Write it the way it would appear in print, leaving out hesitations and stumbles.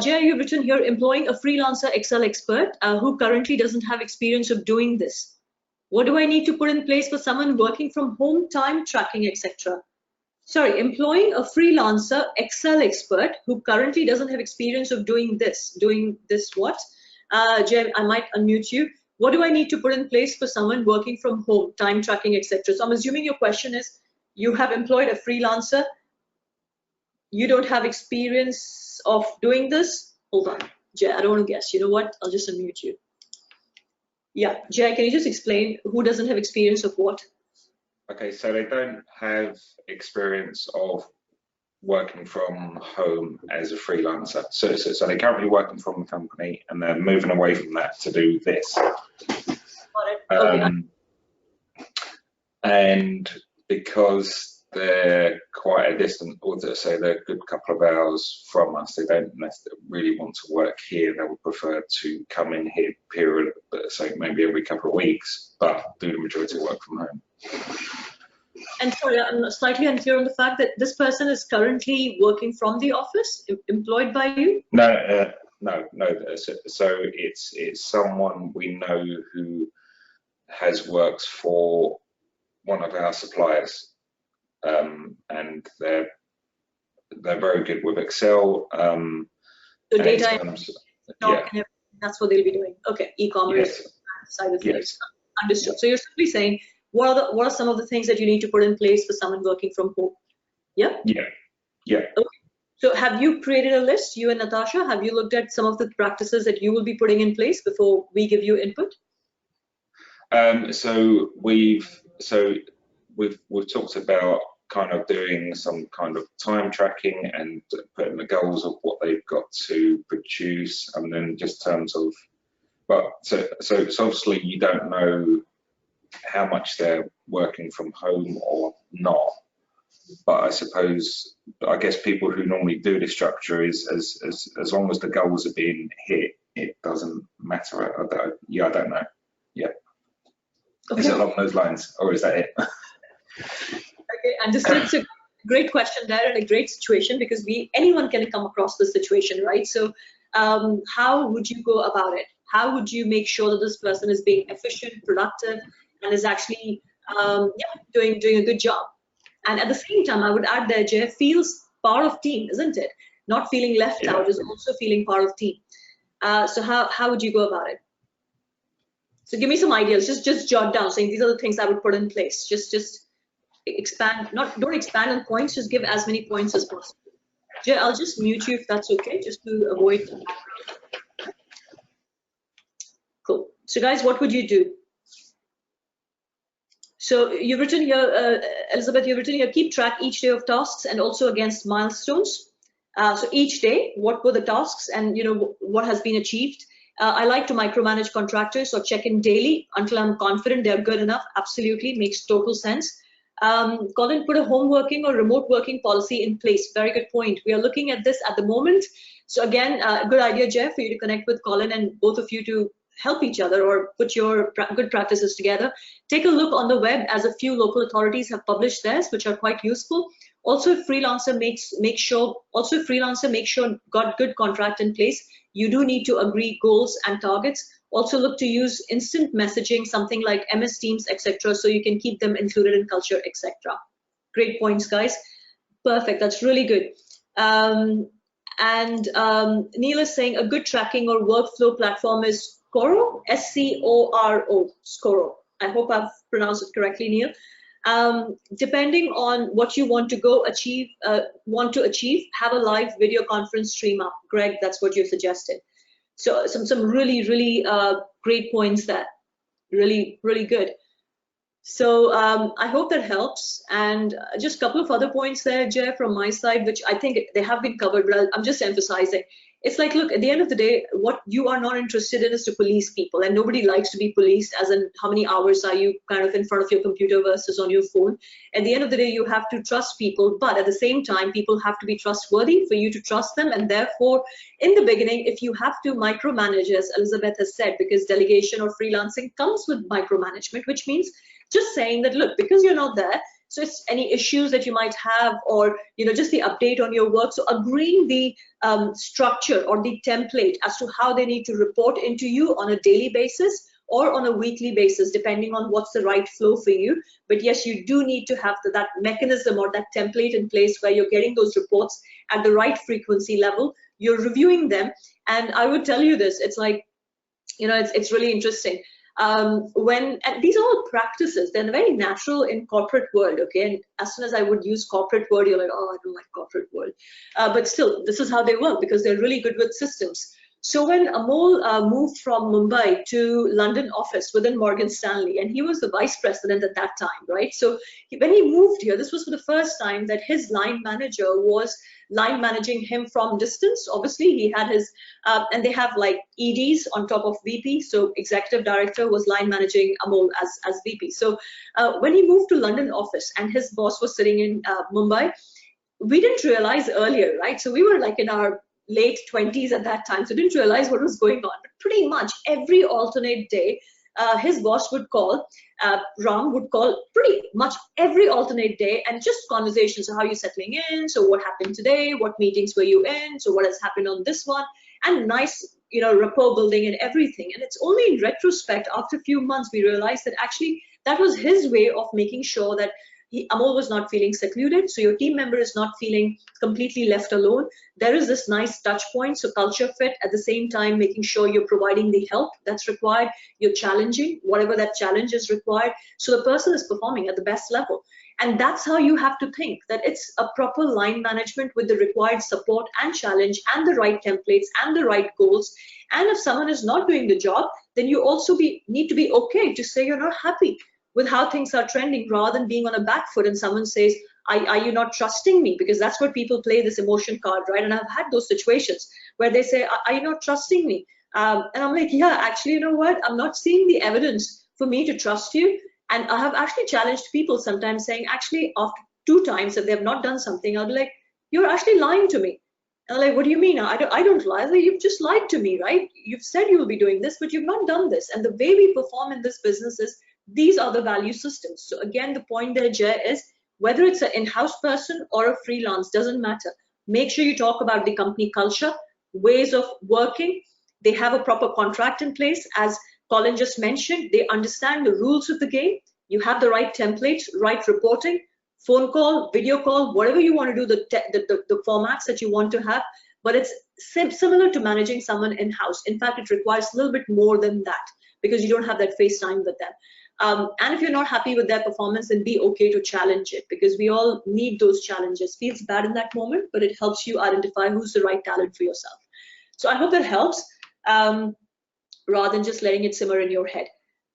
Jay, you've written here, employing a freelancer Excel expert who currently doesn't have experience of doing this. What do I need to put in place for someone working from home, time tracking, etc.? Sorry, employing a freelancer Excel expert who currently doesn't have experience of doing this. Doing this what? Jay, I might unmute you. What do I need to put in place for someone working from home, time tracking, etc.? So I'm assuming your question is, you have employed a freelancer, you don't have experience of doing this? Hold on, Jay, I don't want to guess. You know what? I'll just unmute you. Yeah, Jay, can you just explain who doesn't have experience of what? Okay, so they don't have experience of working from home as a freelancer. So they're currently working from a company and they're moving away from that to do this. Got it. Okay. And because they're quite a distant, or to say they're a good couple of hours from us, they don't necessarily really want to work here. They would prefer to come in here, period, say maybe every couple of weeks, but do the majority of work from home. And sorry, I'm slightly unclear on the fact that this person is currently working from the office, employed by you? No. So it's someone we know who has worked for one of our suppliers, and they're very good with Excel. So data, yeah, that's what they'll be doing. Okay, e-commerce side of things. Yes. Understood. So you're simply saying, what are some of the things that you need to put in place for someone working from home? Yeah? Yeah. Okay. So have you created a list, you and Natasha? Have you looked at some of the practices that you will be putting in place before we give you input? So we've talked about kind of doing some kind of time tracking and putting the goals of what they've got to produce, and then just terms of, but so obviously you don't know how much they're working from home or not, but I guess people who normally do this structure is as long as the goals are being hit, it doesn't matter. I don't know. Yeah. Okay. Is it along those lines, or is that it? Okay, understood. So great question there, and a great situation, because anyone can come across this situation, right? So how would you go about it? How would you make sure that this person is being efficient, productive, and is actually doing a good job? And at the same time, I would add there, Jay, feels part of team, isn't it? Not feeling left out is also feeling part of team. So how would you go about it? So give me some ideas. Just jot down, saying these are the things I would put in place. Just expand. Don't expand on points. Just give as many points as possible. Jay, I'll just mute you if that's okay, just to avoid. Cool. So guys, what would you do? So you've written here, Elizabeth, you've written here, keep track each day of tasks and also against milestones. So each day, what were the tasks and what has been achieved? I like to micromanage contractors or check in daily until I'm confident they're good enough. Absolutely, makes total sense. Colin, put a home working or remote working policy in place. Very good point. We are looking at this at the moment. So again, a good idea, Jeff, for you to connect with Colin and both of you to help each other or put your good practices together. Take a look on the web, as a few local authorities have published theirs, which are quite useful. Also, if Freelancer make sure got good contract in place, you do need to agree goals and targets. Also look to use instant messaging, something like MS Teams, etc., so you can keep them included in culture, etc. Great points, guys. Perfect, that's really good. Neil is saying a good tracking or workflow platform is Scoro, S-C-O-R-O, Scoro. I hope I've pronounced it correctly, Neil. Depending on what you want to achieve, have a live video conference stream up. Greg, that's what you suggested. So some really great points there. Really good. So I hope that helps. And just a couple of other points there, Jay, from my side, which I think they have been covered, but I'm just emphasizing. It's like, look, at the end of the day, what you are not interested in is to police people, and nobody likes to be policed, as in how many hours are you kind of in front of your computer versus on your phone. At the end of the day, you have to trust people, but at the same time, people have to be trustworthy for you to trust them. And therefore, in the beginning, if you have to micromanage, as Elizabeth has said, because delegation or freelancing comes with micromanagement, which means just saying that, look, because you're not there, So it's any issues that you might have, or just the update on your work. So agreeing the structure or the template as to how they need to report into you on a daily basis or on a weekly basis, depending on what's the right flow for you. But yes, you do need to have that mechanism or that template in place where you're getting those reports at the right frequency level, you're reviewing them. And I would tell you this, it's like, it's really interesting. And these are all practices, they're very natural in corporate world, okay? And as soon as I would use corporate world, you're like, oh, I don't like corporate world. But still, this is how they work because they're really good with systems. So when Amol moved from Mumbai to London office within Morgan Stanley, and he was the vice president at that time, right? So when he moved here, this was for the first time that his line manager was line managing him from distance. Obviously, he had his, and they have like EDs on top of VP. So executive director was line managing Amol as VP. So when he moved to London office and his boss was sitting in Mumbai, we didn't realize earlier, right? So we were like in our late 20s at that time, so didn't realize what was going on. But pretty much every alternate day, his boss would call, Ram would call pretty much every alternate day, and just conversations. So how are you settling in? So what happened today? What meetings were you in? So what has happened on this one? And nice, rapport building and everything. And it's only in retrospect, after a few months, we realized that actually that was his way of making sure that Amol was not feeling secluded, so your team member is not feeling completely left alone. There is this nice touch point, so culture fit, at the same time making sure you're providing the help that's required, you're challenging whatever that challenge is required, so the person is performing at the best level. And that's how you have to think, that it's a proper line management with the required support and challenge and the right templates and the right goals. And if someone is not doing the job, then you also need to be okay to say you're not happy with how things are trending, rather than being on a back foot and someone says, are you not trusting me? Because that's what people play, this emotion card, right? And I've had those situations where they say, are you not trusting me? And I'm like, yeah, actually, you know what? I'm not seeing the evidence for me to trust you. And I have actually challenged people sometimes saying, actually, after 2 times, if they have not done something, I'll be like, you're actually lying to me. And I'm like, what do you mean? I don't lie. Like, you've just lied to me, right? You've said you will be doing this, but you've not done this. And the way we perform in this business is, these are the value systems. So again, the point there, Jay, is whether it's an in-house person or a freelance, doesn't matter. Make sure you talk about the company culture, ways of working. They have a proper contract in place. As Colin just mentioned, they understand the rules of the game. You have the right templates, right reporting, phone call, video call, whatever you want to do, the formats that you want to have. But it's similar to managing someone in-house. In fact, it requires a little bit more than that because you don't have that face time with them. And if you're not happy with their performance, then be okay to challenge it, because we all need those challenges. Feels bad in that moment, but it helps you identify who's the right talent for yourself. So I hope that helps, rather than just letting it simmer in your head.